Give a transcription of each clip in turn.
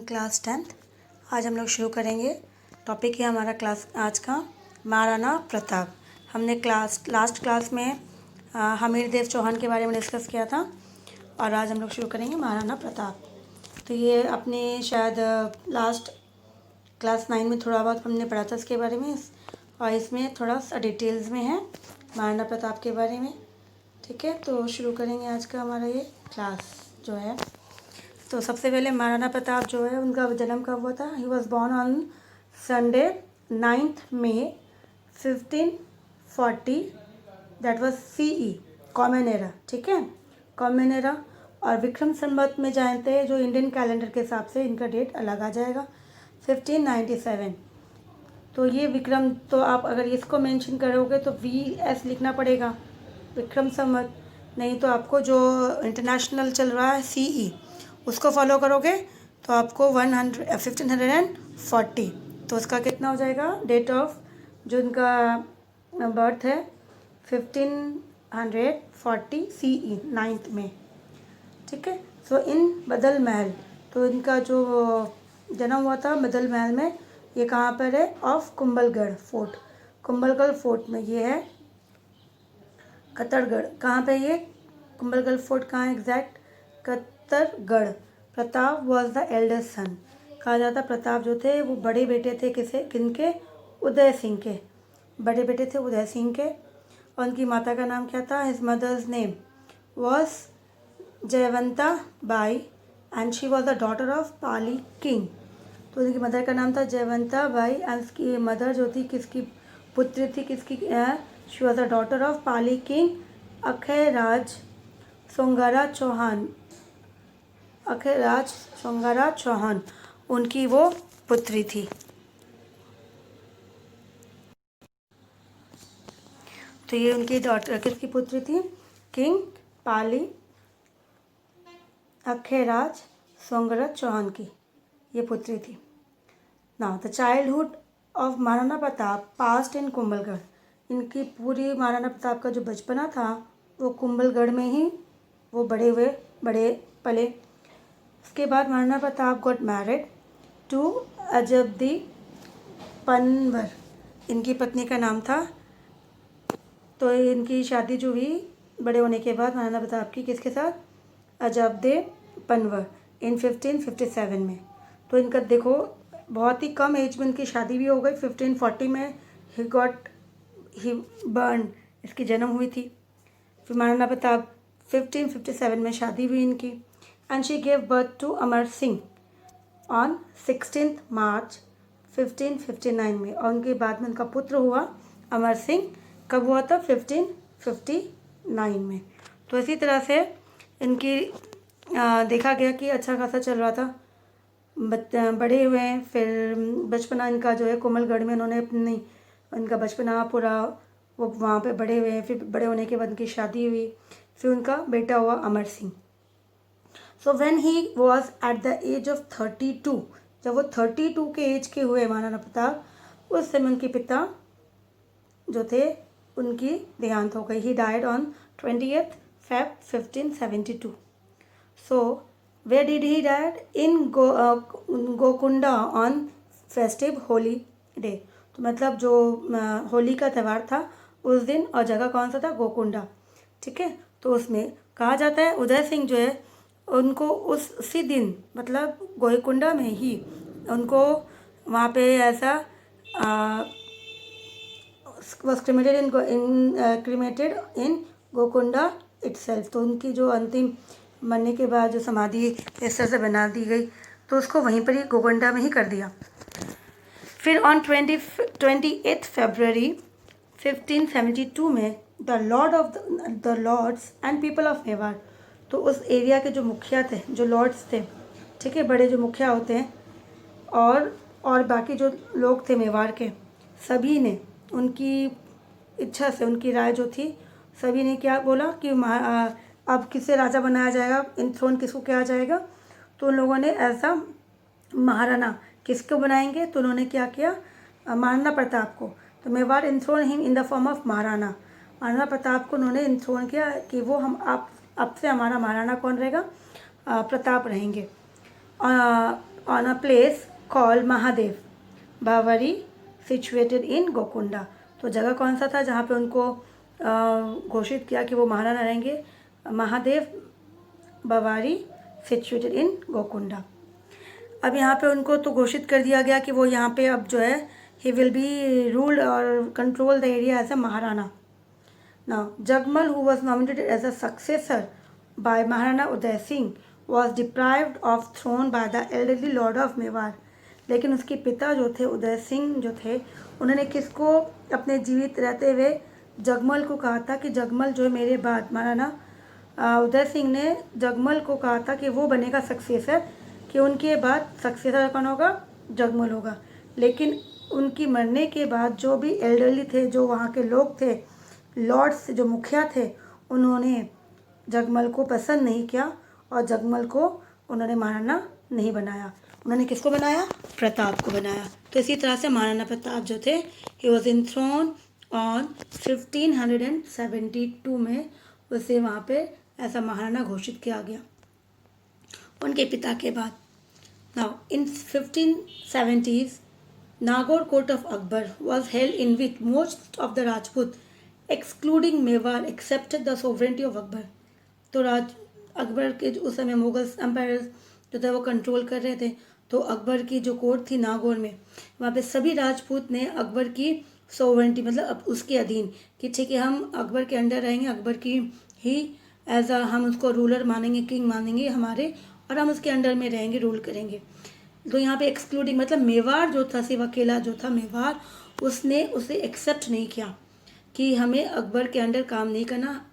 Class 10th। आज हम लोग शुरू करेंगे। टॉपिक है हमारा क्लास आज का महाराणा प्रताप। हमने लास्ट क्लास में हमीरदेव चौहान के बारे में डिस्कस किया था और आज हम लोग शुरू करेंगे महाराणा प्रताप। तो ये अपने शायद लास्ट क्लास 9 में थोड़ा बहुत हमने पढ़ा था इसके बारे में, और इसमें थोड़ा सा डिटेल्स में है महाराणा प्रताप के बारे में। ठीक है, तो शुरू करेंगे आज का हमारा ये क्लास जो है। तो सबसे पहले महाराणा प्रताप जो है उनका जन्म कब हुआ था? He was born on Sunday 9 May 1540, that was CE common era. ठीक है, कॉमन एरा। और विक्रम संवत में जानते हैं जो इंडियन कैलेंडर के हिसाब से इनका डेट अलग आ जाएगा 1597। तो ये विक्रम, तो आप अगर इसको मेंशन करोगे तो VS लिखना पड़ेगा विक्रम संवत, नहीं तो आपको जो इंटरनेशनल चल रहा है CE उसको फॉलो करोगे तो आपको 1540, तो उसका कितना हो जाएगा? डेट ऑफ जो इनका बर्थ है 1540 CE 9 में। ठीक है, सो इन बदल महल, तो इनका जो जन्म हुआ था बदल महल में। ये कहाँ पर है? Of Kumbhalgarh fort. Kumbhalgarh fort में ये है कत्तरगढ़। कहाँ पे ये कुंभलगढ़ फोर्ट कहाँ है exact? Kattargarh. Pratap was the eldest son. कहा जाता प्रताप जो थे वो बड़े बेटे थे किनके? उदय सिंह के। बड़े बेटे थे उदय सिंह के। और उनकी माता का नाम क्या था? His mother's name was Jaivanta Bai and she was the daughter of Pali king. तो उनकी मदर का नाम था जयवंता बाई एंड उसकी मदर जो थी किसकी पुत्री थी? किसकी? She was the daughter of Pali king Akhayraj Songara Chauhan. Akhayraj Songara Chauhan उनकी वो पुत्री थी। तो ये उनकी डॉटर किसकी पुत्री थी? किंग पाली अखयराज सोंगारा चौहान की ये पुत्री थी। Now the childhood of Maharana Pratap past in Kumbhalgarh. इनकी पूरी महाराणा प्रताप का जो बचपना था वो कुंभलगढ़ में ही वो बड़े पले। उसके बाद Maharana Pratap got married to Ajabde Panwar, इनकी पत्नी का नाम था। तो इनकी शादी जो हुई बड़े होने के बाद महाराणा प्रताप की किसके साथ? अजबदे पनवर इन 1557 में। तो इनका देखो बहुत ही कम एज में इनकी शादी भी हो गई। 1540 में ही बर्न, इसकी जन्म हुई थी। फिर महाराणा प्रताप 1557 में शादी हुई इनकी। And she gave birth to Amar Singh on 16 March 1559 में। और उनके बाद में उनका पुत्र हुआ अमर सिंह। कब हुआ था? 1559 में। तो इसी तरह से इनकी देखा गया कि अच्छा खासा चल रहा था, बड़े हुए हैं। फिर बचपना इनका जो है कोमलगढ़ में इन्होंने इनका बचपना पूरा वो वहाँ पे बड़े हुए हैं। फिर बड़े होने के बाद उनकी शादी हुई। फिर उनका बेटा हुआ Amar Singh. So when he was at the age of 32, जब वो 32 के एज के हुए महाराणा प्रताप, उस समय उनके पिता जो थे उनकी देहांत हो गई। He died on 20th Feb 1572. So where did he died? In गोकुंडा on festive holy day. तो मतलब जो होली का त्यौहार था उस दिन, और जगह कौन सा था? गोकुंडा। ठीक है, तो उसमें कहा जाता है उदय सिंह जो है उनको उसी दिन मतलब गोकुंडा में ही उनको वहाँ पे ऐसा was cremated in गोकुंडा itself। तो उनकी जो अंतिम मरने के बाद जो समाधि इस तरह से बना दी गई, तो उसको वहीं पर ही गोकुंडा में ही कर दिया। फिर ऑन 28 फरवरी 1572 में the lords and people of Mewar, तो उस एरिया के जो मुखिया थे, जो लॉर्ड्स थे, ठीक है, बड़े जो मुखिया होते हैं, और बाकी जो लोग थे मेवाड़ के, सभी ने उनकी इच्छा से, उनकी राय जो थी, सभी ने क्या बोला कि अब किसे राजा बनाया जाएगा, इंथ्रोन किसको किया जाएगा। तो उन लोगों ने ऐसा महाराणा किसको बनाएंगे, तो उन्होंने क्या किया? महाराणा प्रताप को। तो Mewar enthrone him in the form of Maharana. Maharana Pratap को उन्होंने इंथ्रोन किया कि वो हम अब से हमारा महाराणा कौन रहेगा? प्रताप रहेंगे। On a place called Mahadev Bavri situated in Gogunda. तो जगह कौन सा था जहाँ पे उनको घोषित किया कि वो महाराणा रहेंगे? Mahadev Bavri situated in गोकुंडा। अब यहाँ पे उनको तो घोषित कर दिया गया कि वो यहाँ पे अब जो है ही विल बी रूल्ड और control the area as a Maharana. Now, Jagmal, who was nominated as a successor by Maharana Uday Singh, was deprived of throne by the elderly Lord of Mewar. लेकिन उसके पिता जो थे उदय सिंह जो थे उन्होंने किसको अपने जीवित रहते हुए जगमल को कहा था कि जगमल जो है मेरे बाद महाराणा उदय सिंह ने जगमल को कहा था कि वो बनेगा सक्सेसर, कि उनके बाद सक्सेसर कौन होगा? जगमल होगा। लेकिन उनकी मरने के बाद जो भी एल्डरली थे, जो वहाँ के लोग थे, लॉर्ड्स जो मुखिया थे, उन्होंने जगमल को पसंद नहीं किया और जगमल को उन्होंने महाराणा नहीं बनाया। उन्होंने किसको बनाया? प्रताप को बनाया। तो इसी तरह से महाराणा प्रताप जो थे he was in throne on 1572 में उसे वहाँ पे ऐसा महाराणा घोषित किया गया उनके पिता के बाद। Now in 1570s Nagaur court of Akbar was held in which most of the Rajput excluding Mewar accepted the sovereignty of Akbar। तो अकबर के उस समय मुगल एम्पायर जो थे वो कंट्रोल कर रहे थे, तो अकबर की जो कोर्ट थी नागौर में, वहाँ पे सभी राजपूत ने अकबर की सोवरेंटी मतलब अब उसके अधीन कि ठीक है हम अकबर के अंडर रहेंगे, अकबर की ही एज अ हम उसको रूलर मानेंगे, किंग मानेंगे हमारे, और हम उसके अंडर में रहेंगे, रूल करेंगे। तो यहाँ पे एक्सक्लूडिंग मतलब मेवाड़ जो था, सिर्फ अकेला जो था मेवाड़, उसने उसे एक्सेप्ट नहीं किया कि हमें अकबर के अंडर काम नहीं करना।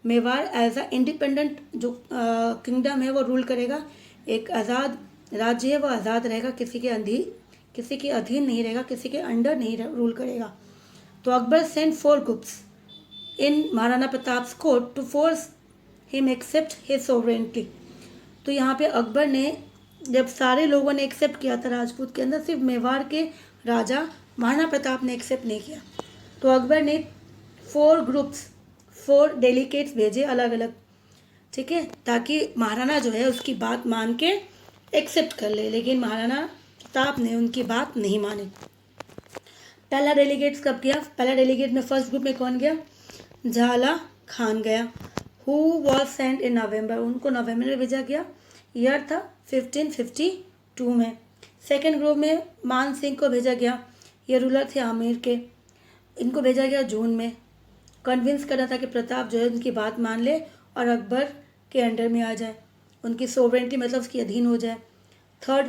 मेवाड़ एज अ इंडिपेंडेंट जो किंगडम है वो रूल करेगा, एक आज़ाद राज्य है, वो आज़ाद रहेगा, किसी के अधीन नहीं रहेगा, किसी के अंडर नहीं रूल करेगा। तो Akbar sent 4 groups in Maharana Pratap's court to force him accept his sovereignty. तो यहाँ पे अकबर ने जब सारे लोगों ने एक्सेप्ट किया था राजपूत के अंदर, सिर्फ मेवाड़ के राजा महाराणा प्रताप ने एक्सेप्ट नहीं किया। तो अकबर ने 4 ग्रुप्स 4 डेलीगेट्स भेजे अलग अलग, ठीक है, ताकि महाराणा जो है उसकी बात मान के एक्सेप्ट कर ले। लेकिन महाराणा प्रताप ने उनकी बात नहीं मानी। पहला डेलीगेट्स कब गया? पहला डेलीगेट में फर्स्ट ग्रुप में कौन गया? झाला खान गया, हु वॉज सेंट इन नवंबर, उनको नवंबर में भेजा गया, ईयर था 1552 में। सेकेंड ग्रुप में मान सिंह को भेजा गया, ये रूलर थे आमेर के, इनको भेजा गया जून में। कन्विंस करा था कि प्रताप जो है उनकी बात मान ले और अकबर के अंडर में आ जाए, उनकी सोवरेंटी मतलब उसके अधीन हो जाए। थर्ड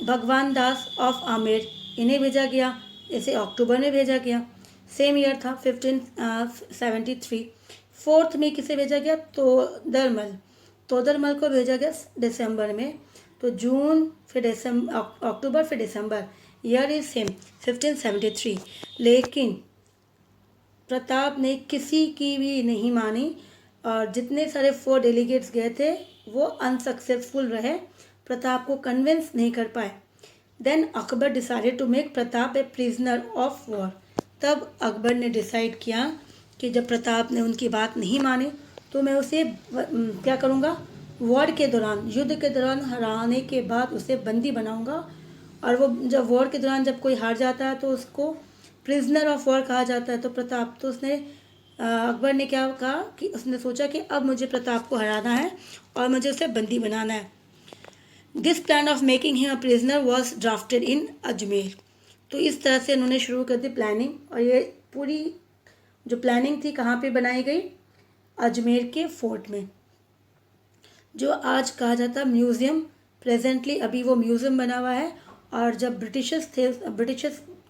भगवान दास ऑफ आमेर, इन्हें भेजा गया, इसे अक्टूबर में भेजा गया, सेम ईयर था 1573। फोर्थ में किसे भेजा गया? तोदरमल को भेजा गया दिसंबर में। तो जून फिर अक्टूबर फिर दिसंबर, ईयर इज सेम 1573। लेकिन प्रताप ने किसी की भी नहीं मानी और जितने सारे 4 डेलीगेट्स गए थे वो अनसक्सेसफुल रहे, प्रताप को कन्विंस नहीं कर पाए। Then Akbar decided to make Pratap a prisoner of war. तब अकबर ने डिसाइड किया कि जब प्रताप ने उनकी बात नहीं मानी तो मैं उसे क्या करूँगा? वॉर के दौरान, युद्ध के दौरान हराने के बाद उसे बंदी बनाऊँगा। और वो जब वॉर के दौरान जब कोई हार जाता है तो उसको प्रिजनर ऑफ वॉर कहा जाता है। तो प्रताप तो उसने अकबर ने क्या कहा कि उसने सोचा कि अब मुझे प्रताप को हराना है और मुझे उसे बंदी बनाना है। This plan of making him a prisoner was drafted in Ajmer. तो इस तरह से उन्होंने शुरू कर दी प्लानिंग, और ये पूरी जो प्लानिंग थी कहाँ पे बनाई गई? अजमेर के फोर्ट में, जो आज कहा जाता म्यूज़ियम। प्रेजेंटली अभी वो म्यूज़ियम बना हुआ है। और जब ब्रिटिशर्स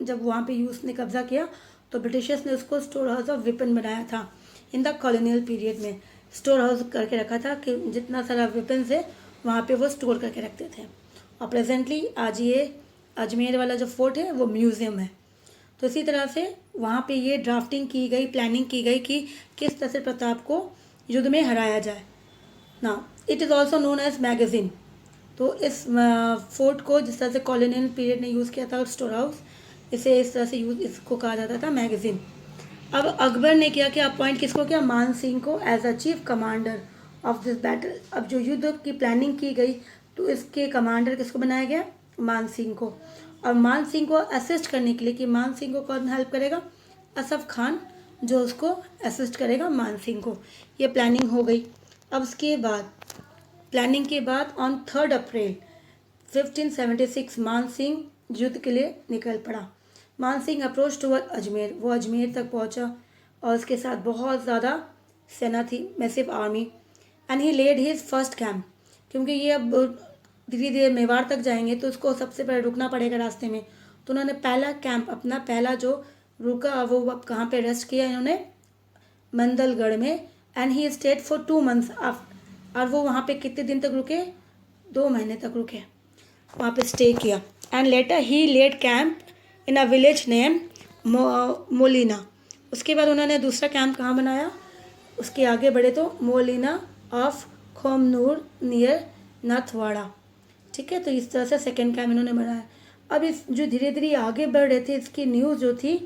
जब वहाँ पे यूज़ ने कब्ज़ा किया तो ब्रिटिशर्स ने उसको स्टोर हाउस ऑफ वेपन बनाया था। इन द कॉलोनियल पीरियड में स्टोर हाउस करके रखा था कि जितना सारा वेपन्स है वहाँ पे वो स्टोर करके रखते थे। और प्रेजेंटली आज ये अजमेर वाला जो फोर्ट है वो म्यूज़ियम है। तो इसी तरह से वहाँ पे ये ड्राफ्टिंग की गई, प्लानिंग की गई कि किस तरह से प्रताप को युद्ध में हराया जाए। ना it is also known as magazine. तो इस फोर्ट को जिस तरह से कॉलोनियल पीरियड ने यूज़ किया था स्टोर हाउस, इसे इस तरह से इसको कहा जाता था मैगज़ीन। अब अकबर ने क्या किया? अपॉइंट किसको किया? मान सिंह को as a chief commander of this battle. अब जो युद्ध की प्लानिंग की गई तो इसके कमांडर किसको बनाया गया? मान सिंह को। और मान सिंह को असिस्ट करने के लिए कि मान सिंह को कौन हेल्प करेगा? असफ खान, जो उसको असिस्ट करेगा मान सिंह को। ये प्लानिंग हो गई। अब उसके बाद प्लानिंग के बाद ऑन 3 अप्रैल 1576 मान सिंह युद्ध के लिए निकल पड़ा। मान सिंह अप्रोच टुवर्ड अजमेर, वो अजमेर तक पहुंचा और उसके साथ बहुत ज़्यादा सेना थी, massive army. And he led his first camp, क्योंकि ये अब धीरे धीरे मेवाड़ तक जाएंगे तो उसको सबसे पहले रुकना पड़ेगा रास्ते में। तो उन्होंने पहला कैंप अपना पहला जो रुका वो अब कहाँ पे रेस्ट किया इन्होंने? मंदलगढ़ में। And he stayed for 2 months और वो वहाँ पे कितने दिन तक रुके? 2 महीने तक रुके, वहाँ पे स्टे किया। And later he led camp in a village name Molina. उसके बाद उन्होंने दूसरा कैंप कहाँ बनाया? उसके आगे बढ़े तो मोलिना ऑफ खोमनूर नियर नाथवाड़ा। ठीक है, तो इस तरह से सेकेंड कैंप इन्होंने बनाया। अब इस जो धीरे धीरे आगे बढ़ रहे थे, इसकी न्यूज़ जो थी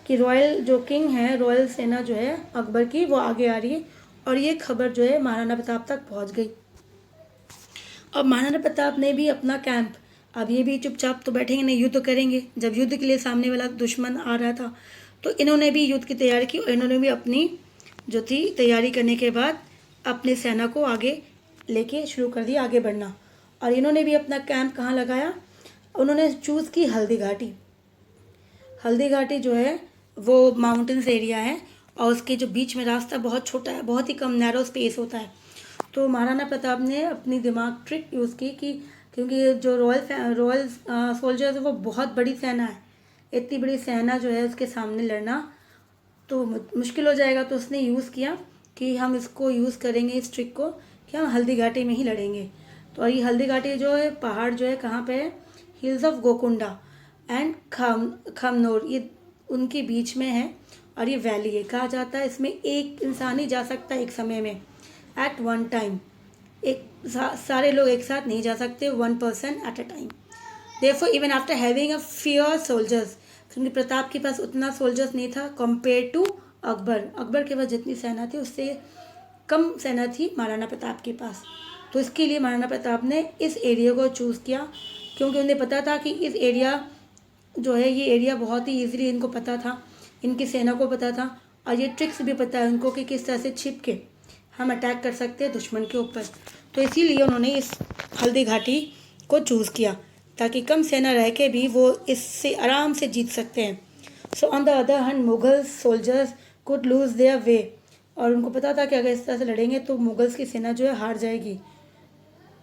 कि रॉयल जो किंग है, रॉयल सेना जो है अकबर की, वो आगे आ रही है। और ये खबर जो है महाराणा प्रताप तक पहुंच गई। अब महाराणा प्रताप ने भी अपना कैंप, अब ये भी चुपचाप तो बैठेंगे नहीं, युद्ध करेंगे। जब युद्ध के लिए सामने वाला दुश्मन आ रहा था तो इन्होंने भी युद्ध की तैयारी की और इन्होंने भी अपनी जो थी तैयारी करने के बाद अपनी सेना को आगे लेके शुरू कर दिया आगे बढ़ना। और इन्होंने भी अपना कैंप कहाँ लगाया? उन्होंने चूज़ की हल्दी घाटी। हल्दी घाटी जो है वो माउंटेन्स एरिया है और उसके जो बीच में रास्ता बहुत छोटा है, बहुत ही कम नैरो स्पेस होता है। तो महाराणा प्रताप ने अपनी दिमाग ट्रिक यूज़ की कि क्योंकि जो रॉयल सोल्जर्स है वो बहुत बड़ी सेना है, इतनी बड़ी सेना जो है उसके सामने लड़ना तो मुश्किल हो जाएगा। तो उसने यूज़ किया कि हम इसको यूज़ करेंगे इस ट्रिक को कि हम हल्दी घाटी में ही लड़ेंगे। तो ये हल्दी घाटी जो है पहाड़ जो है कहाँ पे है? हिल्स ऑफ गोकुंडा एंड खमनोर, ये उनके बीच में है। और ये वैली है, कहा जाता है इसमें एक इंसान ही जा सकता है एक समय में, एट वन टाइम। सारे लोग एक साथ नहीं जा सकते, 1 person at a time. Therefore even after having a fewer soldiers, क्योंकि प्रताप के पास उतना सोल्जर्स नहीं था कंपेयर टू अकबर। अकबर के पास जितनी सेना थी उससे कम सेना थी महाराणा प्रताप के पास। तो इसके लिए महाराणा प्रताप ने इस एरिया को चूज़ किया क्योंकि उन्हें पता था कि इस एरिया जो है ये एरिया बहुत ही ईजिली इनको पता था, इनकी सेना को पता था और ये ट्रिक्स भी पता है उनको कि किस तरह से छिप के हम अटैक कर सकते हैं दुश्मन के ऊपर। तो इसीलिए उन्होंने इस हल्दी घाटी को चूज़ किया ताकि कम सेना रह के भी वो इससे आराम से जीत सकते हैं। So on the other hand Mughal soldiers could lose their way, और उनको पता था कि अगर इस तरह से लड़ेंगे तो मुगल्स की सेना जो है हार जाएगी,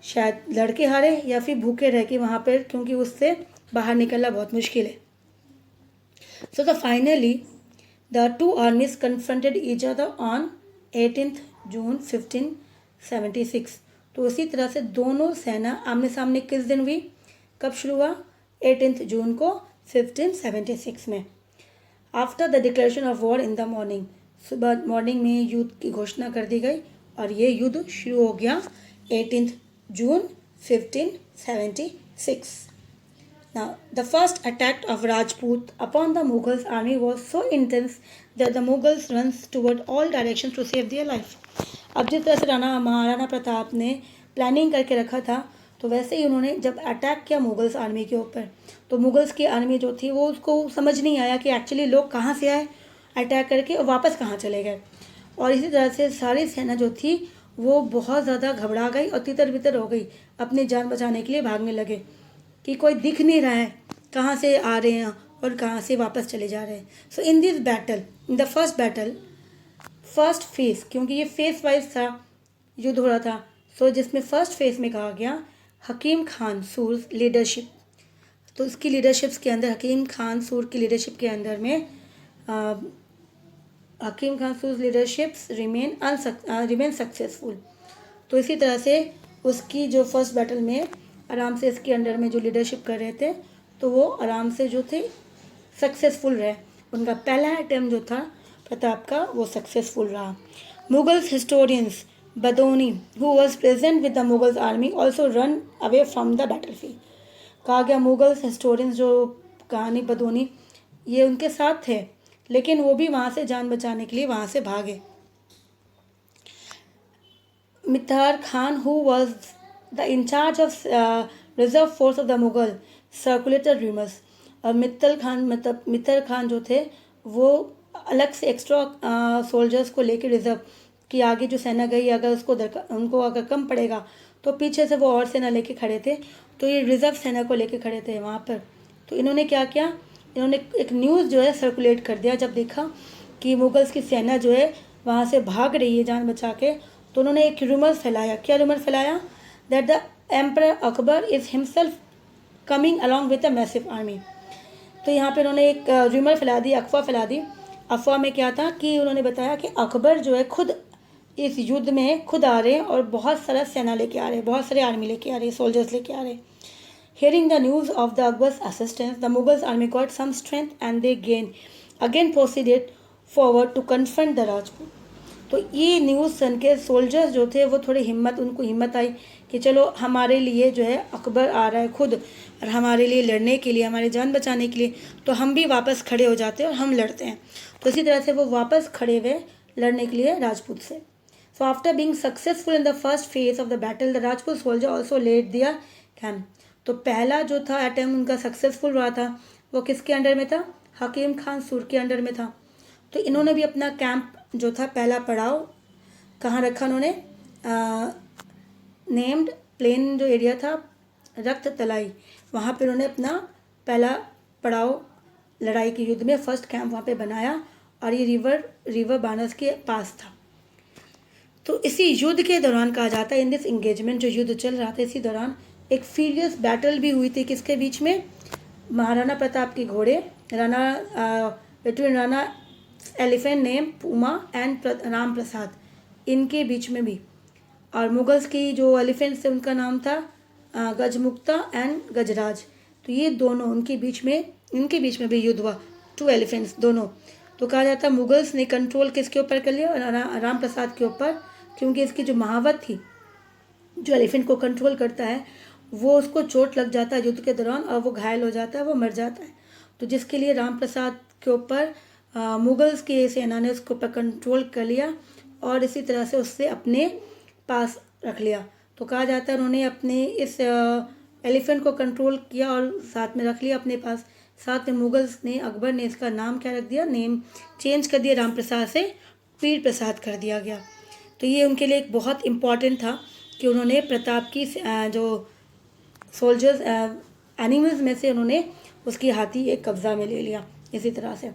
शायद लड़के हारे या फिर भूखे रह के वहाँ पर, क्योंकि उससे बाहर निकलना बहुत मुश्किल है। So the finally the two आर्मीज confronted each other on 18 जून 1576। तो उसी तरह से दोनों सेना आमने सामने किस दिन हुई, कब शुरू हुआ? 18 जून को 1576 में। After the declaration of war in the morning, सुबह मॉर्निंग में युद्ध की घोषणा कर दी गई और ये युद्ध शुरू हो गया 18 जून 1576। Now, the first attack of Rajput upon the Mughals army was so intense that the Mughals runs toward all directions to save their life. अब जिस तरह से महाराणा प्रताप ने प्लानिंग करके रखा था तो वैसे ही उन्होंने जब अटैक किया मुगल्स आर्मी के ऊपर, तो मुगल्स की आर्मी जो थी वो उसको समझ नहीं आया कि एक्चुअली लोग कहाँ से आए अटैक करके और वापस कहाँ चले गए। और इसी तरह से सारी सेना जो थी वो बहुत ज़्यादा घबरा गई और तितर बितर हो गई, अपनी जान बचाने के लिए भागने लगे कि कोई दिख नहीं रहा है कहाँ से आ रहे हैं और कहाँ से वापस चले जा रहे हैं। So in this battle, in the first phase, क्योंकि ये फेस वाइज था युद्ध हो रहा था, सो जिसमें फर्स्ट फेज में कहा गया हकीम खान सूर लीडरशिप। तो इसकी लीडरशिप्स के अंदर हकीम खान सूर की लीडरशिप के अंदर में हकीम खान सूर लीडरशिप्स रिमेन सक्सेसफुल। तो इसी तरह से उसकी जो फर्स्ट बैटल में आराम से इसके अंडर में जो लीडरशिप कर रहे थे तो वो आराम से जो थे सक्सेसफुल रहे। उनका पहला अटैम्प्ट जो था प्रताप का वो सक्सेसफुल रहा। Mughals historians Badauni who was present with the Mughals army also ran away from the battle field. कहा गया मुगल्स हिस्टोरियंस जो कहानी बदौनी ये उनके साथ थे लेकिन वो भी वहाँ से जान बचाने के लिए वहाँ से भागे। Mitar Khan who was the incharge of reserve force of the Mughal circulated rumours. और मित्तर खान जो थे वो अलग से एक्स्ट्रा सोल्जर्स को लेके रिजर्व कि आगे जो सेना गई अगर उनको अगर कम पड़ेगा तो पीछे से वो और सेना लेके खड़े थे। तो ये रिजर्व सेना को लेके खड़े थे वहाँ पर। तो इन्होंने क्या किया, इन्होंने एक न्यूज़ जो है सर्कुलेट कर दिया। जब देखा कि मुगल्स की सेना जो है वहाँ से भाग रही है जान बचा के, तो उन्होंने एक रूमर फैलाया। क्या रूमर फैलाया? That the emperor Akbar is himself coming along with a massive army. तो यहाँ पे उन्होंने एक रूमर फैला दी, अफवाह फैला दी। अफवाह में क्या था कि उन्होंने बताया कि अकबर जो है खुद इस युद्ध में खुद आ रहे हैं और बहुत सारा सेना लेके आ रहे हैं, बहुत सारे आर्मी लेके आ रहे हैं, सोल्जर्स लेके आ रहे हैं। Hearing the news of the Akbar's assistance, the Mughals army got some strength and they again proceeded forward to confront the Rajput. तो ये न्यूज़ सुन के सोल्जर्स जो थे वो थोड़ी उनको हिम्मत आई कि चलो हमारे लिए जो है अकबर आ रहा है खुद और हमारे लिए लड़ने के लिए, हमारी जान बचाने के लिए, तो हम भी वापस खड़े हो जाते हैं और हम लड़ते हैं। तो इसी तरह से वो वापस खड़े हुए लड़ने के लिए राजपूत से। So after being successful in the first phase of the battle, the Rajput soldier also led their camp. तो पहला जो था अटैम्प्ट उनका सक्सेसफुल रहा था, वो किसके अंडर में था? हकीम खान सूर के अंडर में था। तो इन्होंने भी अपना कैंप जो था पहला पड़ाव कहाँ रखा उन्होंने? नेम्ड प्लेन जो एरिया था रक्त तलाई, वहाँ पे उन्होंने अपना पहला पड़ाव लड़ाई के युद्ध में फर्स्ट कैंप वहाँ पे बनाया और ये रिवर बानस के पास था। तो इसी युद्ध के दौरान कहा जाता है, इन दिस इंगेजमेंट, जो युद्ध चल रहा था इसी दौरान एक फीरियस बैटल भी हुई थी। किसके बीच में? महाराणा प्रताप के घोड़े between Rana elephant name Puma and Ram Prasad, इनके बीच में भी। और मुगल्स की जो एलिफेंट थे उनका नाम था गजमुक्ता एंड गजराज। तो ये दोनों इनके बीच में भी युद्ध हुआ, 2 एलिफेंट्स दोनों। तो कहा जाता है मुगल्स ने कंट्रोल किसके ऊपर कर लिया? राम प्रसाद के ऊपर, क्योंकि इसकी जो महावत थी जो एलिफेंट को कंट्रोल करता है वो उसको चोट लग जाता है युद्ध के दौरान और वो घायल हो जाता है, वो मर जाता है। तो जिसके लिए राम प्रसाद के ऊपर मुगल्स की सेना ने उसके ऊपर कंट्रोल कर लिया और इसी तरह से उससे अपने पास रख लिया। तो कहा जाता है उन्होंने अपने इस एलिफेंट को कंट्रोल किया और साथ में रख लिया अपने पास। साथ में मुगल्स ने, अकबर ने इसका नाम क्या रख दिया? नेम चेंज कर दिया, राम प्रसाद से पीर प्रसाद कर दिया गया। तो ये उनके लिए एक बहुत इम्पॉर्टेंट था कि उन्होंने प्रताप की जो सोल्जर्स एनिमल्स में से उन्होंने उसकी हाथी एक कब्जा में ले लिया। इसी तरह से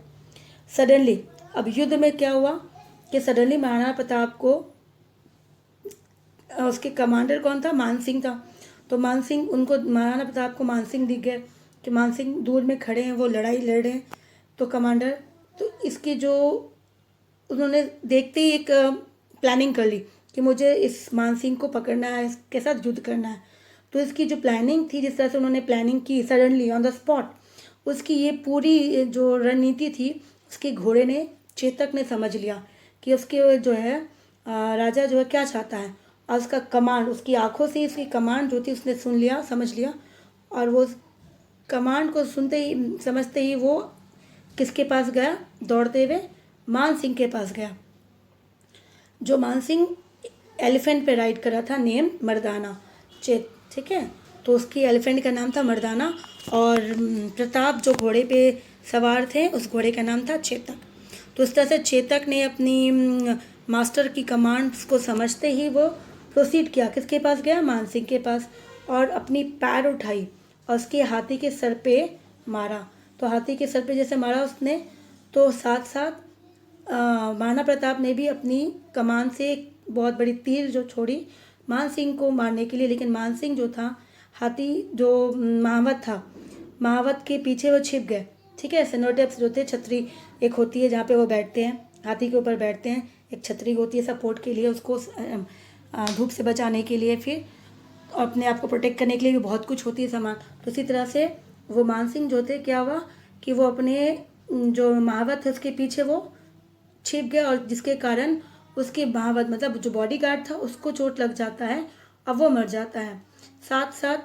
सडनली अब युद्ध में क्या हुआ कि सडनली महाराणा प्रताप को उसके कमांडर कौन था? मान सिंह था। तो मान सिंह, उनको महाराणा प्रताप को मान सिंह दिख गए कि मान सिंह दूर में खड़े हैं, वो लड़ाई लड़ रहे हैं। तो कमांडर, तो इसकी जो उन्होंने देखते ही एक प्लानिंग कर ली कि मुझे इस मान सिंह को पकड़ना है, इसके साथ युद्ध करना है। तो इसकी जो प्लानिंग थी, जिस तरह से उन्होंने प्लानिंग की सडनली ऑन द स्पॉट, उसकी ये पूरी जो रणनीति थी उसके घोड़े ने, चेतक ने समझ लिया कि उसके जो है राजा जो है क्या चाहता है। और उसका कमांड, उसकी आंखों से इसकी कमांड जो थी उसने सुन लिया, समझ लिया। और वो कमांड को सुनते ही, समझते ही वो किसके पास गया? दौड़ते हुए मान सिंह के पास गया। जो मान सिंह एलिफेंट पे राइड कर रहा था, नेम मर्दाना, ठीक है। तो उसकी एलिफेंट का नाम था मर्दाना और प्रताप जो घोड़े पे सवार थे उस घोड़े का नाम था चेतक। तो इस तरह से चेतक ने अपनी मास्टर की कमांड्स को समझते ही वो प्रोसीड किया। किसके पास गया? मान सिंह के पास। और अपनी पैर उठाई और उसके हाथी के सर पे मारा। तो हाथी के सर पे जैसे मारा उसने, तो साथ साथ महाराणा प्रताप ने भी अपनी कमान से एक बहुत बड़ी तीर जो छोड़ी मान सिंह को मारने के लिए। लेकिन मान सिंह जो था, हाथी जो महावत था, महावत के पीछे वो छिप गए। ठीक है, सेनोटेप्स जो थे, छतरी एक होती है जहाँ पे वो बैठते हैं, हाथी के ऊपर बैठते हैं, एक छतरी होती है सपोर्ट के लिए, उसको धूप से बचाने के लिए, फिर अपने आप को प्रोटेक्ट करने के लिए भी बहुत कुछ होती है सामान। तो इसी तरह से वो मान सिंह जो थे, क्या हुआ कि वो अपने जो महावत है उसके पीछे वो छिप गया और जिसके कारण उसके महावत मतलब जो बॉडीगार्ड था उसको चोट लग जाता है, अब वो मर जाता है। साथ साथ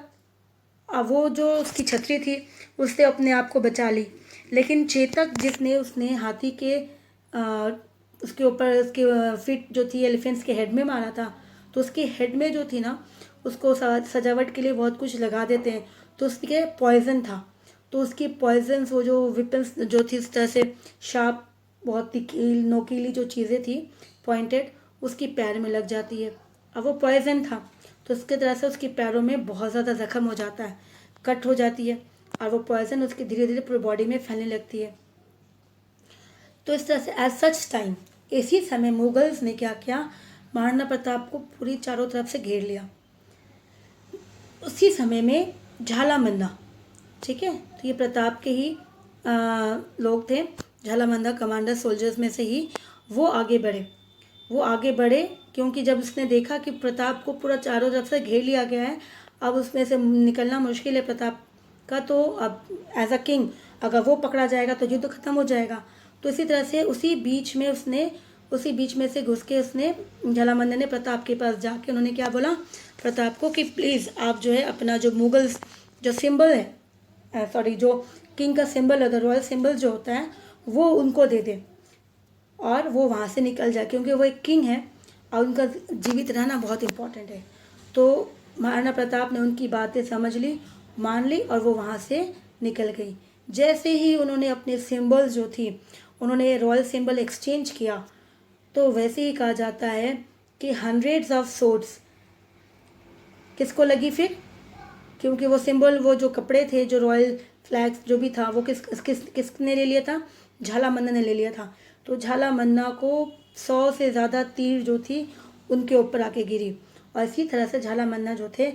अब वो जो उसकी छतरी थी उससे अपने आप को बचा ली। लेकिन चेतक जिसने उसने हाथी के उसके ऊपर उसके फिट जो थी एलिफेंट्स के हेड में मारा था, तो उसके हेड में जो थी ना, उसको सजावट के लिए बहुत कुछ लगा देते हैं, तो उसके पॉइजन था, तो उसकी पॉइजन वो जो विपन्स जो थी इस तरह से शार्प बहुत तीखी नोकीली जो चीज़ें थी पॉइंटेड, उसकी पैर में लग जाती है। अब वो पॉइजन था तो उसके तरह से उसके पैरों में बहुत ज़्यादा जख्म हो जाता है, कट हो जाती है, और वो पॉइजन उसकी धीरे धीरे पूरी बॉडी में फैलने लगती है। तो इस तरह से एज सच टाइम, इसी समय मुगल्स ने क्या किया, महाराणा प्रताप को पूरी चारों तरफ से घेर लिया। उसी समय में झालामन्ना, ठीक है, तो ये प्रताप के ही लोग थे, झालामन्ना कमांडर सोल्जर्स में से ही वो आगे बढ़े क्योंकि जब उसने देखा कि प्रताप को पूरा चारों तरफ से घेर लिया गया है, अब उसमें से निकलना मुश्किल है प्रताप का, तो अब एज अ किंग अगर वो पकड़ा जाएगा तो युद्ध खत्म हो जाएगा। तो इसी तरह से उसी बीच में से घुस के उसने झालामन्ना ने प्रताप के पास जाके उन्होंने क्या बोला प्रताप को कि प्लीज़ आप जो है अपना जो मुगल्स जो सिंबल है, जो किंग का सिंबल है, रॉयल सिंबल जो होता है वो उनको दे दे और वो वहाँ से निकल जाए, क्योंकि वो एक किंग है और उनका जीवित रहना बहुत इम्पोर्टेंट है। तो महाराणा प्रताप ने उनकी बातें समझ ली, मान ली और वो वहाँ से निकल गई। जैसे ही उन्होंने अपने सिंबल्स जो थी उन्होंने रॉयल सिंबल एक्सचेंज किया, तो वैसे ही कहा जाता है कि हंड्रेड्स ऑफ सोर्ड्स किसको लगी फिर, क्योंकि वो सिंबल वो जो कपड़े थे जो रॉयल फ्लैग्स जो भी था वो किसने ले लिया था, झालामन्ना ने ले लिया था। तो झालामन्ना को 100 से ज़्यादा तीर जो थी उनके ऊपर आके गिरी और इसी तरह से झालामन्ना जो थे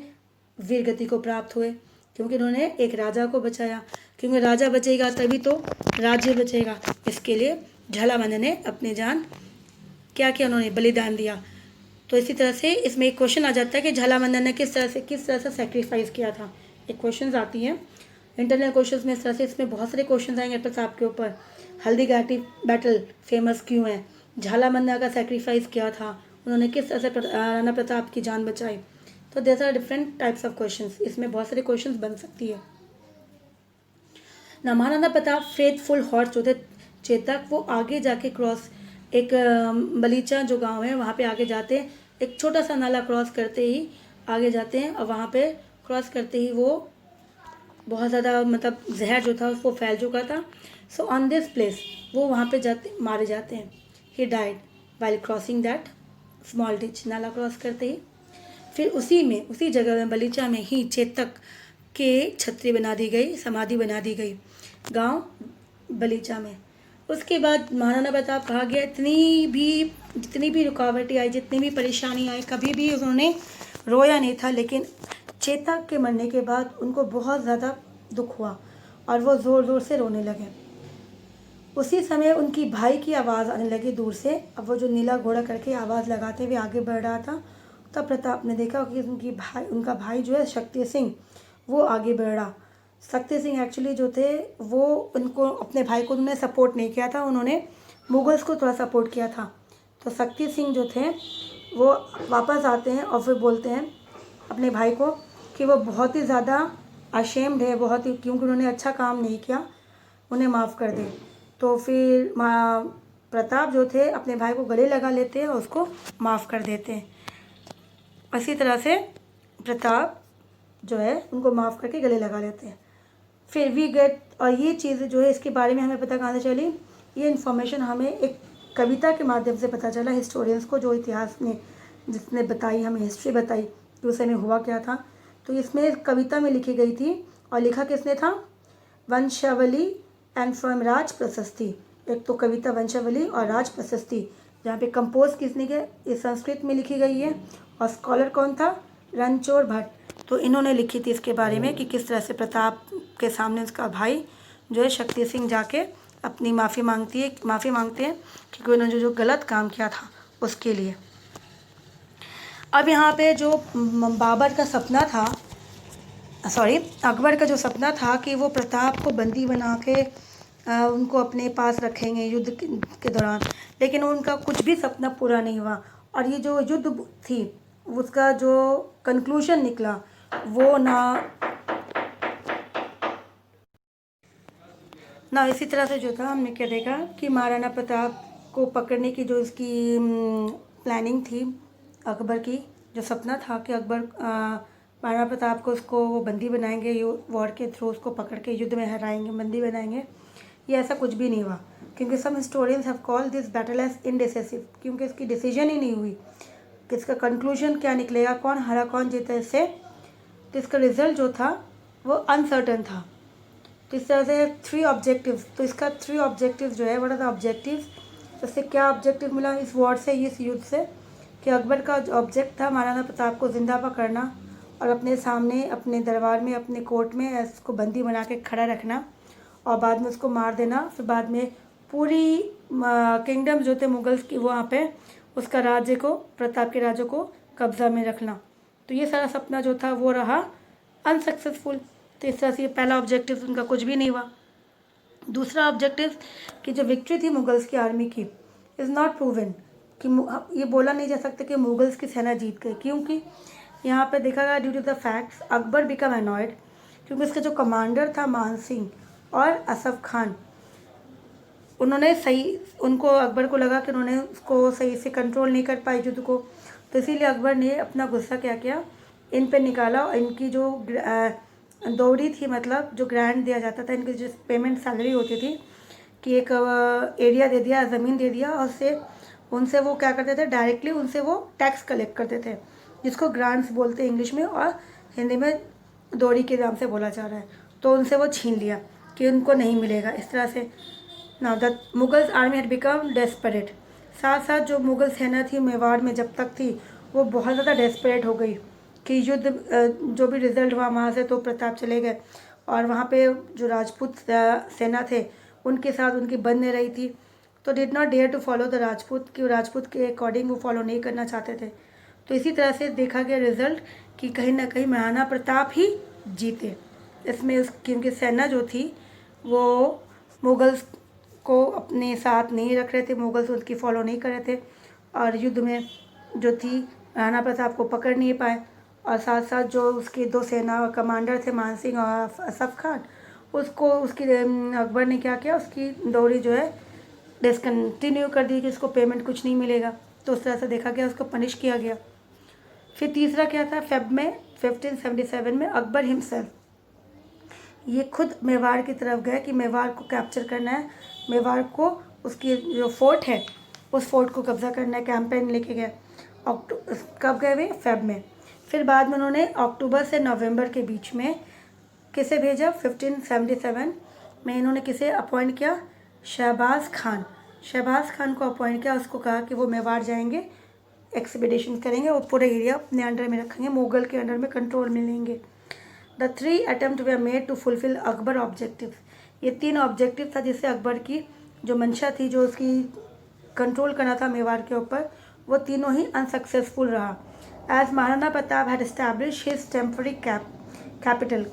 वीर गति को प्राप्त हुए, क्योंकि उन्होंने एक राजा को बचाया, क्योंकि राजा बचेगा तभी तो राज्य बचेगा। इसके लिए झालामन्ना ने अपनी जान क्या किया, उन्होंने बलिदान दिया। तो इसी तरह से इसमें एक क्वेश्चन आ जाता है कि झालामन्ना ने किस तरह से सेक्रीफाइस किया था। एक क्वेश्चन आती हैं इंटरनल क्वेश्चंस में, इस तरह से इसमें बहुत सारे क्वेश्चन आएंगे प्रताप के ऊपर। हल्दी घाटी बैटल फेमस क्यों है, झालामन्ना का सेक्रीफाइस क्या था, उन्होंने किस तरह से राणा प्रताप की जान बचाई। तो there are different types of questions, इसमें बहुत सारे क्वेश्चंस बन सकती है ना। महाराणा प्रताप फेथफुल हॉर्स जो थे चेतक, वो आगे जाके क्रॉस एक बलीचा जो गांव है वहाँ पे आगे जाते हैं, एक छोटा सा नाला क्रॉस करते ही आगे जाते हैं और वहाँ पे क्रॉस करते ही वो बहुत ज़्यादा मतलब जहर जो था उसको फैल चुका था। सो ऑन दिस प्लेस वो वहाँ पे मारे जाते हैं। He died while crossing that small ditch, नाला क्रॉस करते ही। फिर उसी जगह में बलीचा में ही चेतक के छतरी बना दी गई, समाधि बना दी गई गांव बलीचा में। उसके बाद महाराणा प्रताप कहा गया जितनी भी रुकावटें आई, जितनी भी परेशानी आई, कभी भी उन्होंने रोया नहीं था, लेकिन चेतक के मरने के बाद उनको बहुत ज़्यादा दुख हुआ और वो ज़ोर ज़ोर से रोने लगे। उसी समय उनकी भाई की आवाज़ आने लगी दूर से। अब वो जो नीला घोड़ा करके आवाज़ लगाते हुए आगे बढ़ रहा था, तब प्रताप ने देखा कि उनका भाई जो है शक्ति सिंह वो आगे बढ़ रहा। शक्ति सिंह एक्चुअली जो थे वो उनको अपने भाई को उन्होंने सपोर्ट नहीं किया था, उन्होंने मुगल्स को थोड़ा सपोर्ट किया था। तो शक्ति सिंह जो थे वो वापस आते हैं और फिर बोलते हैं अपने भाई को कि वो बहुत ही ज़्यादा अशेम्ड है, बहुत ही, क्योंकि उन्होंने अच्छा काम नहीं किया, उन्हें माफ़ कर दें। तो फिर प्रताप जो थे अपने भाई को गले लगा लेते हैं और उसको माफ़ कर देते हैं। इसी तरह से प्रताप जो है उनको माफ़ करके गले लगा लेते हैं। फिर वी गेट, और ये चीज़ जो है इसके बारे में हमें पता कहाँ से चली, ये इन्फॉर्मेशन हमें एक कविता के माध्यम से पता चला हिस्टोरियंस को, जो इतिहास में जिसने बताई, हमें हिस्ट्री बताई कि उस समय हुआ क्या था। तो इसमें कविता में लिखी गई थी और लिखा किसने था, वंशावली एंड फ्रॉम राज प्रशस्ति। एक तो कविता वंशावली और राज प्रशस्ति, जहाँ पे कंपोज किसने किया, इस संस्कृत में लिखी गई है और स्कॉलर कौन था, रणछोड़ भट्ट। तो इन्होंने लिखी थी इसके बारे में कि किस तरह से प्रताप के सामने उसका भाई जो है शक्ति सिंह जाके अपनी माफ़ी मांगते हैं क्योंकि उन्होंने जो गलत काम किया था उसके लिए। अब यहाँ पे जो बाबर का सपना था, अकबर का जो सपना था कि वो प्रताप को बंदी बना के उनको अपने पास रखेंगे युद्ध के दौरान, लेकिन उनका कुछ भी सपना पूरा नहीं हुआ। और ये जो युद्ध थी उसका जो कंक्लूजन निकला वो ना इसी तरह से जो था, हमने क्या देखा कि महाराणा प्रताप को पकड़ने की जो इसकी प्लानिंग थी अकबर की, जो सपना था कि अकबर महाराणा प्रताप को उसको वो बंदी बनाएंगे, वॉर के थ्रू उसको पकड़ के युद्ध में हराएंगे, बंदी बनाएंगे, ये ऐसा कुछ भी नहीं हुआ। क्योंकि some historians have called this battle as indecisive, क्योंकि इसकी डिसीजन ही नहीं हुई कि इसका कंक्लूजन क्या निकलेगा, कौन हरा कौन जीता इससे। तो इसका रिजल्ट जो था वो अनसर्टन था। तो इस तरह से 3 ऑब्जेक्टिव्स, तो इसका 3 ऑब्जेक्टिव्स जो है, व्हाट आर द ऑब्जेक्टिव्स, इससे क्या ऑब्जेक्टिव मिला इस वॉर से, इस युद्ध से, कि अकबर का जो ऑब्जेक्ट था महाराणा प्रताप को जिंदा पकड़ना और अपने सामने, अपने दरबार में, अपने कोर्ट में इसको बंदी बना के खड़ा रखना और बाद में उसको मार देना। फिर बाद में पूरी किंगडम जो थे मुगल्स की, वहाँ पे उसका राज्य को, प्रताप के राज्य को कब्जा में रखना। तो ये सारा सपना जो था वो रहा अनसक्सेसफुल। तो इस तरह से ये पहला ऑब्जेक्टिव उनका कुछ भी नहीं हुआ। दूसरा ऑब्जेक्टिव कि जो विक्ट्री थी मुगल्स की आर्मी की इज़ नॉट प्रूवन, कि ये बोला नहीं जा सकता कि मुगल्स की सेना जीत गई, क्योंकि यहाँ पे देखा गया due to the facts Akbar become annoyed, क्योंकि इसका जो कमांडर था मान सिंह और असफ खान, उनको अकबर को लगा कि उन्होंने उसको सही से कंट्रोल नहीं कर पाए युद्ध को। तो इसीलिए अकबर ने अपना गुस्सा क्या किया, इन पे निकाला और इनकी जो दौड़ी थी, मतलब जो ग्रांट दिया जाता था, इनकी जो पेमेंट सैलरी होती थी, कि एक एरिया दे दिया, ज़मीन दे दिया, और उनसे वो क्या करते थे, डायरेक्टली उनसे वो टैक्स कलेक्ट करते थे, जिसको ग्रांट्स बोलते हैं इंग्लिश में, और हिंदी में दौड़ी के नाम से बोला जा रहा है। तो उनसे वो छीन लिया कि उनको नहीं मिलेगा, इस तरह से। Now the Mughals army had become desperate. साथ साथ जो मुगल सेना थी मेवाड़ में जब तक थी, वो बहुत ज़्यादा डेस्परेट हो गई कि युद्ध जो भी रिजल्ट हुआ वहाँ से तो प्रताप चले गए, और वहाँ पे जो राजपूत सेना थे उनके साथ उनकी बन नहीं रही थी। तो did not dare to follow the Rajput, कि राजपूत के अकॉर्डिंग वो फॉलो नहीं करना चाहते थे। तो इसी तरह से देखा गया रिजल्ट कि कहीं ना कहीं महाराणा प्रताप ही जीते इसमें, क्योंकि सेना जो थी वो मुगल्स को अपने साथ नहीं रख रहे थे, मुगल्स उनकी फॉलो नहीं कर रहे थे, और युद्ध में जो थी महाराणा प्रताप को पकड़ नहीं पाए। और साथ साथ जो उसके 2 सेना कमांडर थे मान सिंह और असफ खान, उसकी अकबर ने क्या किया, उसकी दौड़ी जो है डिसकंटिन्यू कर दी कि उसको पेमेंट कुछ नहीं मिलेगा। तो उस तरह से देखा गया, उसको पनिश किया गया। फिर तीसरा क्या था, फेब में 1577 में अकबर हिमसेल्फ ये खुद मेवाड़ की तरफ गए कि मेवाड़ को कैप्चर करना है, मेवाड़ को उसकी जो फोर्ट है उस फोर्ट को कब्जा करना है, कैंपेन लेके गए। कब गए वे, फेब में। फिर बाद में उन्होंने अक्टूबर से नवंबर के बीच में किसे भेजा, 1577 में इन्होंने किसे अपॉइंट किया, शहबाज खान को अपॉइंट किया। उसको कहा कि वो मेवाड़ जाएंगे, एक्सपीडिशन करेंगे और पूरा एरिया अपने अंडर में रखेंगे, मुगल के अंडर में कंट्रोल में लेंगे। द 3 अटेम्प्ट वे made to fulfil Akbar objective. ये 3 ऑब्जेक्टिव था जिससे अकबर की जो मंशा थी, जो उसकी कंट्रोल करना था मेवाड़ के ऊपर, वो तीनों ही अनसक्सेसफुल रहा। As Maharana Pratap had establish his temporary capital,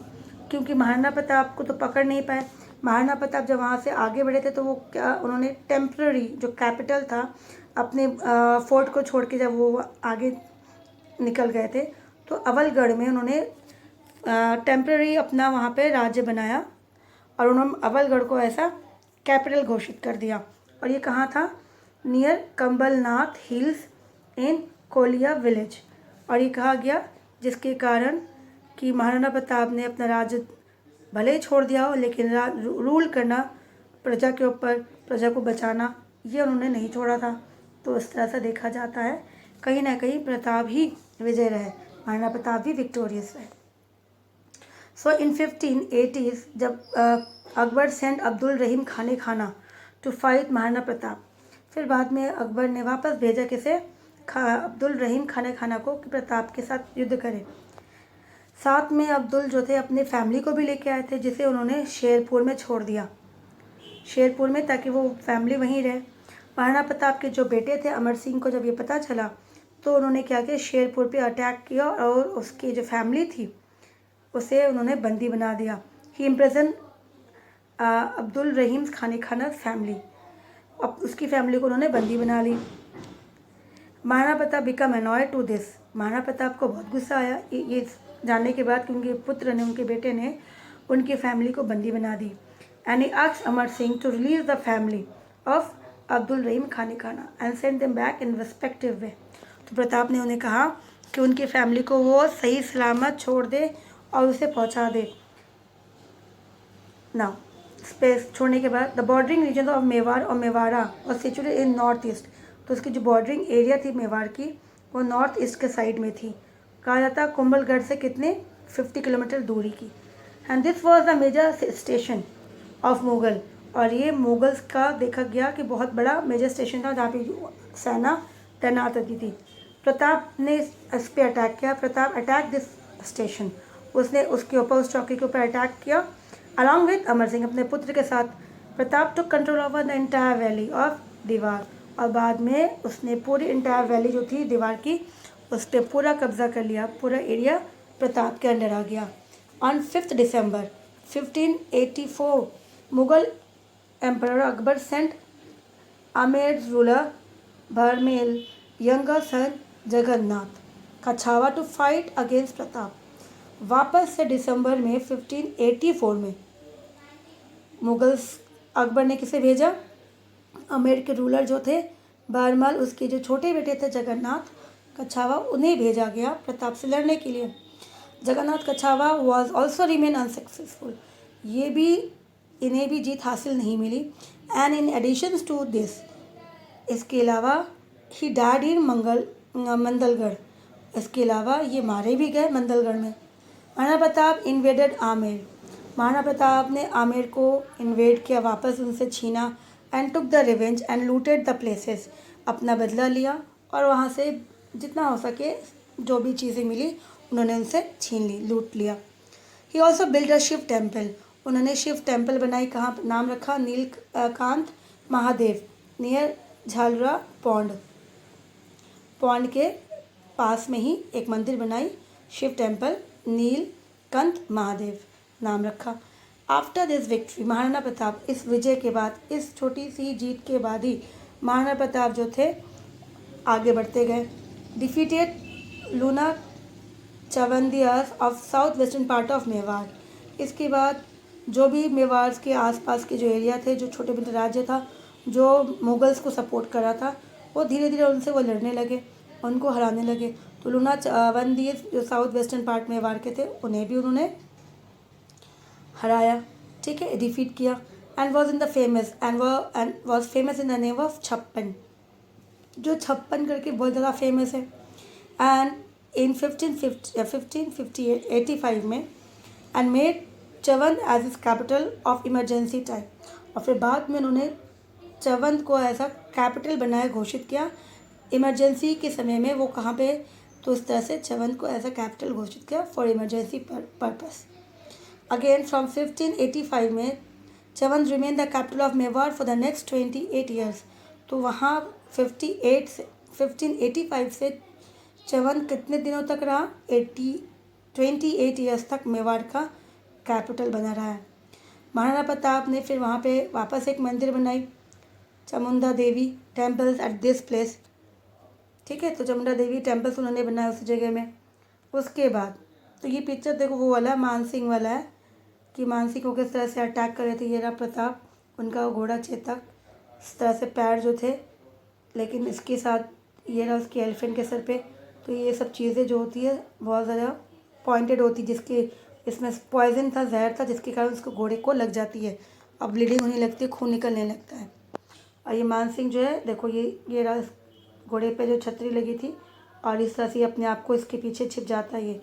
क्योंकि महाराणा प्रताप को तो पकड़ नहीं पाए। महाराणा प्रताप जब वहाँ से आगे बढ़े थे तो वो क्या, उन्होंने टेम्पररी जो कैपिटल था अपने फोर्ट को छोड़ के जब वो आगे निकल गए थे, तो अवलगढ़ में उन्होंने टेम्पररी अपना वहाँ पे राज्य बनाया और उन्होंने अवलगढ़ को ऐसा कैपिटल घोषित कर दिया। और ये कहाँ था, नियर कंबलनाथ हिल्स इन कोलिया विलेज। और ये कहा गया जिसके कारण कि महाराणा प्रताप ने अपना राज्य भले ही छोड़ दिया हो, लेकिन रूल करना प्रजा के ऊपर, प्रजा को बचाना, ये उन्होंने नहीं छोड़ा था। तो इस तरह से देखा जाता है कहीं ना कहीं प्रताप ही विजय रहे, महाराणा प्रताप भी विक्टोरियस रहे। सो इन 1580s जब अकबर सेंट अब्दुल रहीम खाना टू फाइट महाराणा प्रताप, फिर बाद में अकबर ने वापस भेजा किसे, अब्दुल रहीम खाना को कि प्रताप के साथ युद्ध करें। साथ में अब्दुल जो थे अपने फैमिली को भी लेके आए थे, जिसे उन्होंने शेरपुर में छोड़ दिया, शेरपुर में, ताकि वो फैमिली वहीं रहे। महाराणा प्रताप के जो बेटे थे अमर सिंह को जब ये पता चला तो उन्होंने क्या किया, शेरपुर पे अटैक किया और उसकी जो फैमिली थी उसे उन्होंने बंदी बना दिया। ही इम्प्रेजन अब्दुल रहीम खाना फैमिली, अब उसकी फैमिली को उन्होंने बंदी बना ली। Maharana Pratap become annoyed to this, Maharana Pratap को बहुत गुस्सा आया ये जानने के बाद कि उनके पुत्र ने, उनके बेटे ने उनकी फैमिली को बंदी बना दी। And he asked Amar Singh to release the family of Abdul Rahim Khana and send them back in respective way. तो प्रताप ने उन्हें कहा कि उनकी फैमिली को वो सही सलामत छोड़ दे और उसे पहुंचा दे। नाउ स्पेस छोड़ने के बाद the bordering region of Mewar और मेवाड़ा और सिचुएटेड इन नॉर्थ ईस्ट, तो उसकी जो बॉर्डरिंग एरिया थी मेवाड़ की वो नॉर्थ ईस्ट के साइड में थी। कहा जाता कुंभलगढ़ से कितने 50 किलोमीटर दूरी की। And this was the major station of Mughal, और ये मुगल्स का देखा गया कि बहुत बड़ा मेजर स्टेशन था जहाँ पे सेना तैनात रहती थी। प्रताप ने इस पर अटैक किया। प्रताप अटैक दिस स्टेशन, उसने उसके ऊपर उस चौकी के ऊपर अटैक किया अलॉन्ग विद अमर सिंह अपने पुत्र के साथ। Pratap to control over the entire valley of Dewair, और बाद में उसने पूरी एंटायर वैली जो थी दीवार की उस पर पूरा कब्जा कर लिया। पूरा एरिया प्रताप के अंडर आ गया। On 5 December 1584 Mughal emperor Akbar sent Amer ruler Bharmal younger son Jagannath Kachhawa to fight against Pratap. वापस से दिसंबर में 1584 में मुगल्स अकबर ने किसे भेजा? आमेर के रूलर जो थे बरमल, उसके जो छोटे बेटे थे जगन्नाथ कछावा, उन्हें भेजा गया प्रताप से लड़ने के लिए। Jagannath Kachhawa was also remain unsuccessful, ये भी इन्हें भी जीत हासिल नहीं मिली। And in addition to this, इसके अलावा ही डाइड इन मंदलगढ़, इसके अलावा ये मारे भी गए मंदलगढ़ में। महाराणा प्रताप इन्वेडेड आमेर, महाराणा प्रताप ने आमेर को इन्वेड किया, वापस उनसे छीना। And took the revenge and looted the places, अपना बदला लिया और वहाँ से जितना हो सके जो भी चीज़ें मिली उन्होंने उनसे छीन ली, लूट लिया। He also build a Shiv temple, उन्होंने शिव टेम्पल बनाई। कहाँ नाम रखा? नीलकांत महादेव नियर झालरा पौंड के पास में ही एक मंदिर बनाई, शिव टेम्पल, नीलकंठ महादेव नाम रखा। After this victory, Maharana Pratap इस विजय के बाद, इस छोटी सी जीत के बाद ही महाराणा प्रताप जो थे आगे बढ़ते गए। Defeated Luna Chavandiyas of south western part of Mewar, इसके बाद जो भी मेवाड़ के आसपास के जो एरिया थे, जो छोटे मोटे राज्य था जो मुगल्स को सपोर्ट कर रहा था, वो धीरे धीरे उनसे वो लड़ने लगे, उनको हराने लगे। तो लूना चवंदियस जो साउथ वेस्टर्न पार्ट मेवाड़ के थे उन्हें भी उन्होंने हराया, ठीक है, डिफीट किया। And was in the famous and was famous in the name of छप्पन, जो छप्पन करके बहुत ज़्यादा फेमस है। एंड इन 1585 में and made Chavand as is capital of emergency time, और फिर बाद में उन्होंने चवंद को ऐसा कैपिटल बनाया, घोषित किया इमरजेंसी के समय में। वो कहाँ पे? तो इस तरह से चवंद को ऐसा कैपिटल घोषित किया for emergency purpose. Again from 1585 में Chavand remain the capital of Mewar for the next 28 years, तो वहाँ 1585 से चवंद कितने दिनों तक रहा? 28 ईयर्स तक मेवाड़ का कैपिटल बना रहा है। महाराणा प्रताप ने फिर वहाँ पे वापस एक मंदिर बनाई, Chamunda Devi temples at this place, ठीक है, तो चामुंडा देवी टेम्पल्स उन्होंने बनाया उस जगह में। उसके बाद तो ये पिक्चर देखो वो वाला मानसिंह वाला है कि मानसिंह को किस तरह से अटैक कर रहे थे ये रहा प्रताप, उनका वो घोड़ा चेतक, इस तरह से पैर जो थे, लेकिन इसके साथ ये रहा उसके एलिफेंट के सर पे। तो ये सब चीज़ें जो होती है बहुत ज़्यादा पॉइंटेड होती, जिसके इसमें पॉइजन था, जहर था, जिसके कारण उसको घोड़े को लग जाती है, अब ब्लीडिंग होने लगती है, खून निकलने लगता है। और ये मानसिंह जो है देखो ये रहा घोड़े पे जो छतरी लगी थी, और इस तरह से अपने आप को इसके पीछे छिप जाता है ये,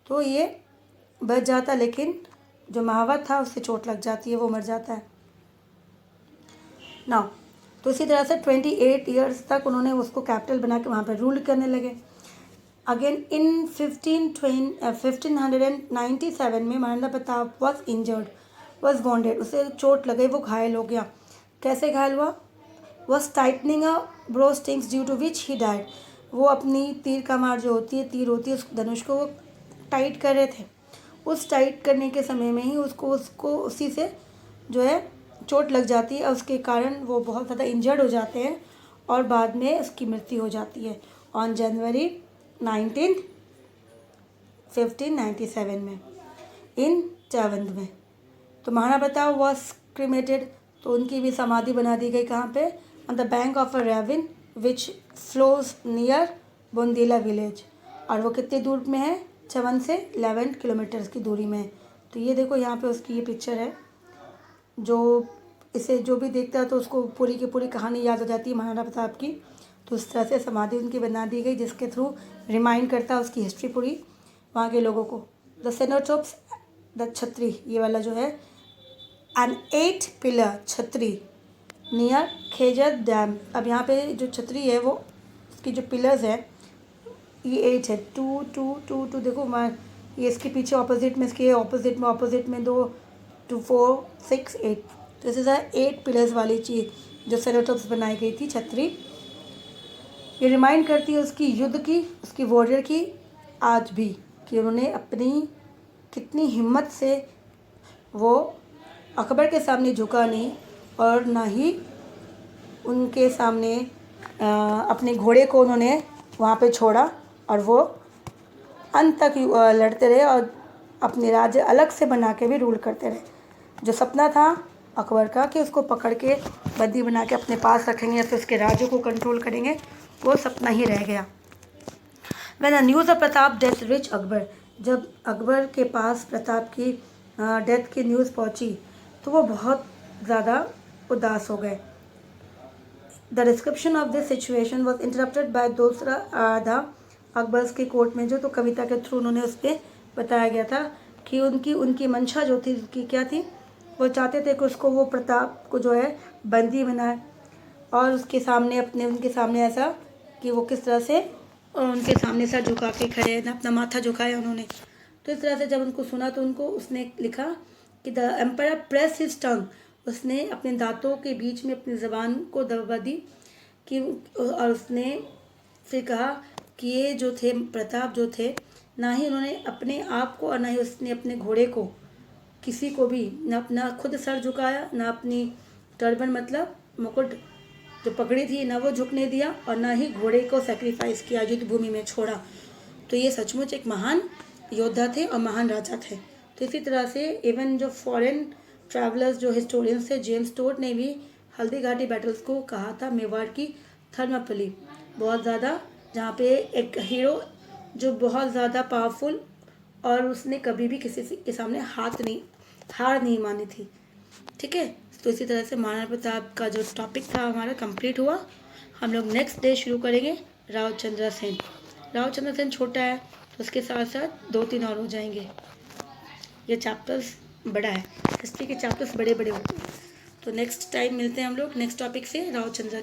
तो ये बच जाता, लेकिन जो महावत था उससे चोट लग जाती है, वो मर जाता है ना। तो इसी तरह से 28 ईयर्स तक उन्होंने उसको कैपिटल बना के वहाँ पर रूल करने लगे। अगेन इन 1597 में Maharana Pratap was injured, was wounded, उसे चोट लग गई, वो घायल हो गया। कैसे घायल हुआ? Was tightening a bow strings due to which he died, वो अपनी तीर कमार जो होती है, तीर होती है, उस धनुष को वो टाइट कर रहे थे, उस टाइट करने के समय में ही उसको उसी से जो है चोट लग जाती है, और उसके कारण वो बहुत ज़्यादा इंजर्ड हो जाते हैं और बाद में उसकी मृत्यु हो जाती है ऑन जनवरी 19, 1597 में इन चवंद में। तो महाराणा प्रताप वॉज क्रिमेटेड, तो उनकी भी समाधि बना दी गई। कहाँ पे? On the bank of a ravine which flows near Bundela village, और वो कितनी दूर में है, चमन से 11 किलोमीटर की दूरी में है। तो ये देखो यहाँ पे उसकी ये पिक्चर है, जो इसे जो भी देखता है तो उसको पूरी की पूरी कहानी याद हो जाती है महाराणा प्रताप की। तो उस तरह से समाधि उनकी बना दी गई, जिसके थ्रू रिमाइंड करता है उसकी हिस्ट्री पूरी वहाँ के लोगों को। द सेनोट्रोप्स, द छतरी, ये वाला जो है, एन 8 पिलर छतरी नियर खेजर डैम। अब यहाँ पे जो छतरी है वो उसकी जो पिलर्स है ये 8 है, 2 2 2 2 देखो मैं ये इसके पीछे ऑपोजिट में, इसके ऑपोजिट में 2 2 4 6 8। तो इसी तरह 8 पिलर्स वाली चीज़ जो सेरोटोप्स बनाई गई थी छतरी, ये रिमाइंड करती है उसकी युद्ध की, उसकी वॉरियर की आज भी, कि उन्होंने अपनी कितनी हिम्मत से वो अकबर के सामने झुका नहीं और ना ही उनके सामने अपने घोड़े को उन्होंने वहाँ पे छोड़ा, और वो अंत तक लड़ते रहे और अपने राज्य अलग से बना के भी रूल करते रहे। जो सपना था अकबर का कि उसको पकड़ के बंदी बना के अपने पास रखेंगे या फिर उसके राज्य को कंट्रोल करेंगे, वो सपना ही रह गया। When the news of Pratap death rich Akbar, जब अकबर के पास प्रताप की डेथ की न्यूज़ पहुंची तो वो बहुत ज़्यादा उदास हो गए। The description of this situation was interrupted by दूसरा आधा अकबर्स के कोर्ट में, जो तो कविता के थ्रू उन्होंने उस पर बताया गया था कि उनकी मंशा जो थी उसकी क्या थी, वो चाहते थे कि उसको वो प्रताप को जो है बंदी बनाए और उसके सामने उनके सामने ऐसा कि वो किस तरह से उनके सामने सर झुका के खड़े हैं, अपना माथा झुकाया उन्होंने। तो इस तरह से जब उनको सुना तो उसने लिखा कि the empire press his tongue, उसने अपने दांतों के बीच में अपनी ज़बान को दबा दी कि, और उसने फिर कहा कि ये जो थे प्रताप जो थे, ना ही उन्होंने अपने आप को और ना ही उसने अपने घोड़े को, किसी को भी ना अपना खुद सर झुकाया, ना अपनी टर्बन मतलब मुकुट जो पगड़ी थी ना वो झुकने दिया, और ना ही घोड़े को सेक्रीफाइस किया, युद्ध भूमि में छोड़ा। तो ये सचमुच एक महान योद्धा थे और महान राजा थे। तो इसी तरह से इवन जो फॉरेन ट्रैवलर्स जो हिस्टोरियंस थे, जेम्स टोट ने भी हल्दी घाटी बैटल्स को कहा था मेवाड़ की थर्मापली, बहुत ज़्यादा, जहाँ पे एक हीरो जो बहुत ज़्यादा पावरफुल और उसने कभी भी किसी के सामने हार नहीं मानी थी। ठीक है, तो इसी तरह से महाराणा प्रताप का जो टॉपिक था हमारा कंप्लीट हुआ। हम लोग नेक्स्ट डे शुरू करेंगे रावचंद्र सेन। रावचंद्र सेन छोटा है तो उसके साथ साथ 2-3 और हो जाएंगे। ये चैप्टर्स बड़ा है, हिस्ट्री के चैप्टर्स बड़े बड़े होते हैं। तो नेक्स्ट टाइम मिलते हैं हम लोग नेक्स्ट टॉपिक से रावचंद्र